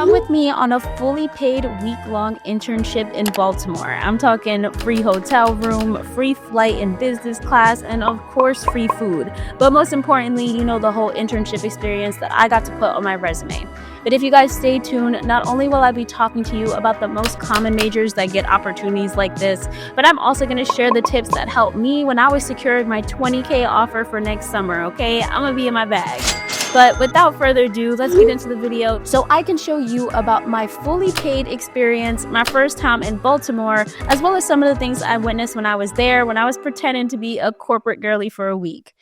Come with me on a fully paid week-long internship in Baltimore. I'm talking free hotel room, free flight in business class, and of course, free food. But most importantly, the whole internship experience that I got to put on my resume. But if you guys stay tuned, not only will I be talking to you about the most common majors that get opportunities like this, but I'm also going to share the tips that helped me when I was securing my $20K offer for next summer, okay? I'm going to be in my bag. But without further ado, let's get into the video so I can show you about my fully paid experience, my first time in Baltimore, as well as some of the things I witnessed when I was there, when I was pretending to be a corporate girly for a week.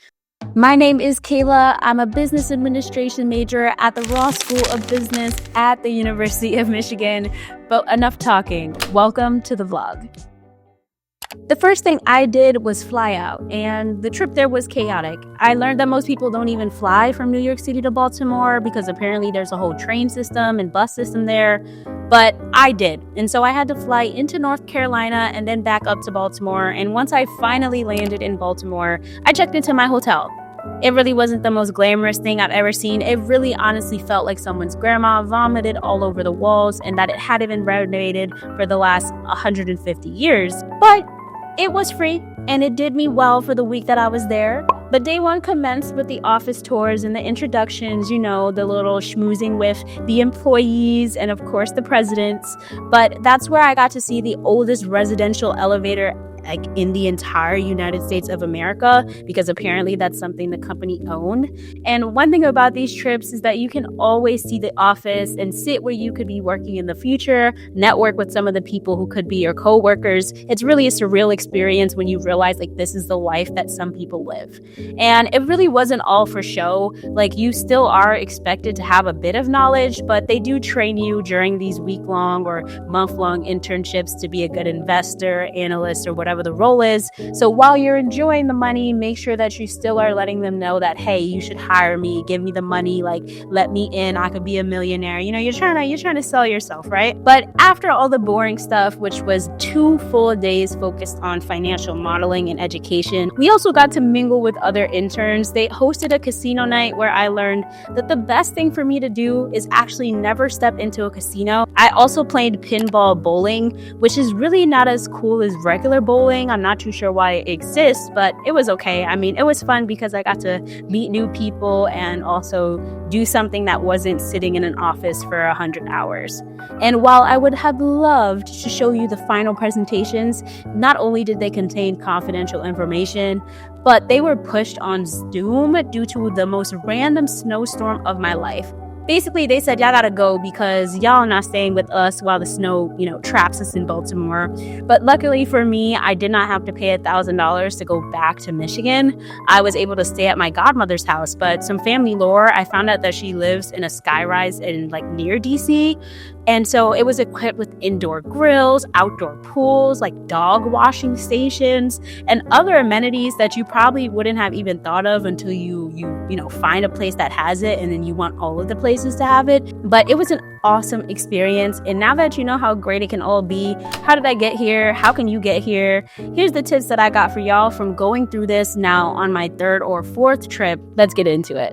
My name is Kayla. I'm a business administration major at the Ross School of Business at the University of Michigan. But enough talking. Welcome to the vlog. The first thing I did was fly out, and the trip there was chaotic. I learned that most people don't even fly from New York City to Baltimore because apparently there's a whole train system and bus system there, but I did. And so I had to fly into North Carolina and then back up to Baltimore, and once I finally landed in Baltimore, I checked into my hotel. It really wasn't the most glamorous thing I've ever seen. It really honestly felt like someone's grandma vomited all over the walls and that it hadn't been renovated for the last 150 years. But it was free, and it did me well for the week that I was there. But day one commenced with the office tours and the introductions, the little schmoozing with the employees and, of course, the presidents. But that's where I got to see the oldest residential elevator in the entire United States of America, because apparently that's something the company owned. And one thing about these trips is that you can always see the office and sit where you could be working in the future, network with some of the people who could be your co-workers. It's really a surreal experience when you realize this is the life that some people live. And it really wasn't all for show. You still are expected to have a bit of knowledge, but they do train you during these week-long or month-long internships to be a good investor, analyst, or whatever the role is. So while you're enjoying the money, make sure that you still are letting them know that, hey, you should hire me, give me the money, let me in, I could be a millionaire. You're trying to sell yourself, right? But after all the boring stuff, which was 2 full days focused on financial modeling and education, we also got to mingle with other interns. They hosted a casino night where I learned that the best thing for me to do is actually never step into a casino. I also played pinball bowling, which is really not as cool as regular bowling. I'm not too sure why it exists, but it was okay. It was fun because I got to meet new people and also do something that wasn't sitting in an office for 100 hours. And while I would have loved to show you the final presentations, not only did they contain confidential information, but they were pushed on Zoom due to the most random snowstorm of my life. Basically, they said, y'all gotta go because y'all not staying with us while the snow, traps us in Baltimore. But luckily for me, I did not have to pay $1,000 to go back to Michigan. I was able to stay at my godmother's house, but some family lore, I found out that she lives in a skyrise in near DC. And so it was equipped with indoor grills, outdoor pools, dog washing stations, and other amenities that you probably wouldn't have even thought of until you find a place that has it, and then you want all of the places to have it. But it was an awesome experience. And now that you know how great it can all be, how did I get here? How can you get here? Here's the tips that I got for y'all from going through this now on my 3rd or 4th trip. Let's get into it.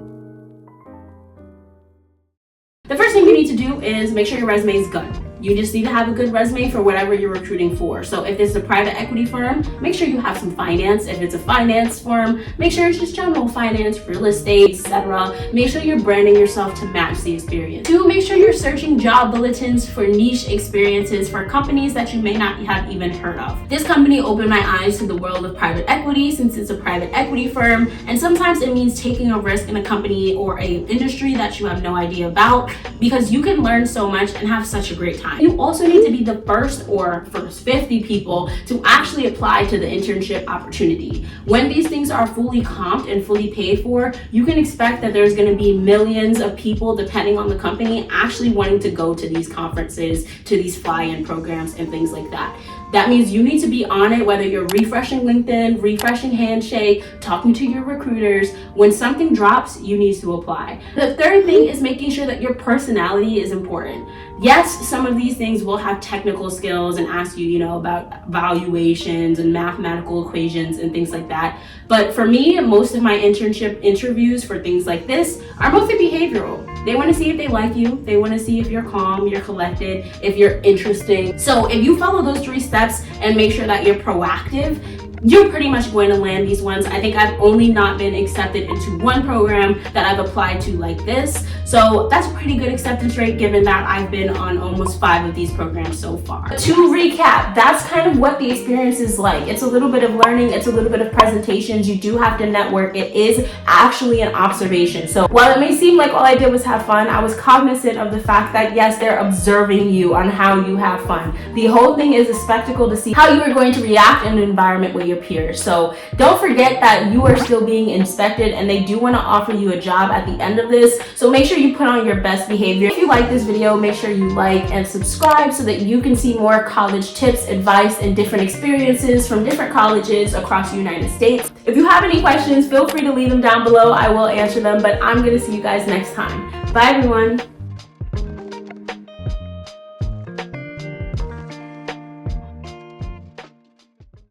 The first thing you need to do is make sure your resume is good. You just need to have a good resume for whatever you're recruiting for. So if it's a private equity firm, make sure you have some finance. If it's a finance firm, make sure it's just general finance, real estate, etc. Make sure you're branding yourself to match the experience. 2, make sure you're searching job bulletins for niche experiences for companies that you may not have even heard of. This company opened my eyes to the world of private equity since it's a private equity firm, and sometimes it means taking a risk in a company or an industry that you have no idea about, because you can learn so much and have such a great time. You also need to be the first 50 people to actually apply to the internship opportunity. When these things are fully comped and fully paid for, you can expect that there's going to be millions of people, depending on the company, actually wanting to go to these conferences, to these fly-in programs and things like that. That means you need to be on it, whether you're refreshing LinkedIn, refreshing Handshake, talking to your recruiters. When something drops, you need to apply. The third thing is making sure that your personality is important. Yes, some of these things will have technical skills and ask you, about valuations and mathematical equations and things like that. But for me, most of my internship interviews for things like this are mostly behavioral. They want to see if they like you. They want to see if you're calm, you're collected, if you're interesting. So if you follow those 3 steps and make sure that you're proactive, you're pretty much going to land these ones. I think I've only not been accepted into one program that I've applied to like this. So that's a pretty good acceptance rate given that I've been on almost 5 of these programs so far. To recap, that's kind of what the experience is like. It's a little bit of learning, it's a little bit of presentations. You do have to network. It is actually an observation. So while it may seem like all I did was have fun, I was cognizant of the fact that yes, they're observing you on how you have fun. The whole thing is a spectacle to see how you are going to react in an environment where your peers. So don't forget that you are still being inspected and they do want to offer you a job at the end of this. So make sure you put on your best behavior. If you like this video, make sure you like and subscribe so that you can see more college tips, advice, and different experiences from different colleges across the United States. If you have any questions, feel free to leave them down below. I will answer them, but I'm going to see you guys next time. Bye everyone.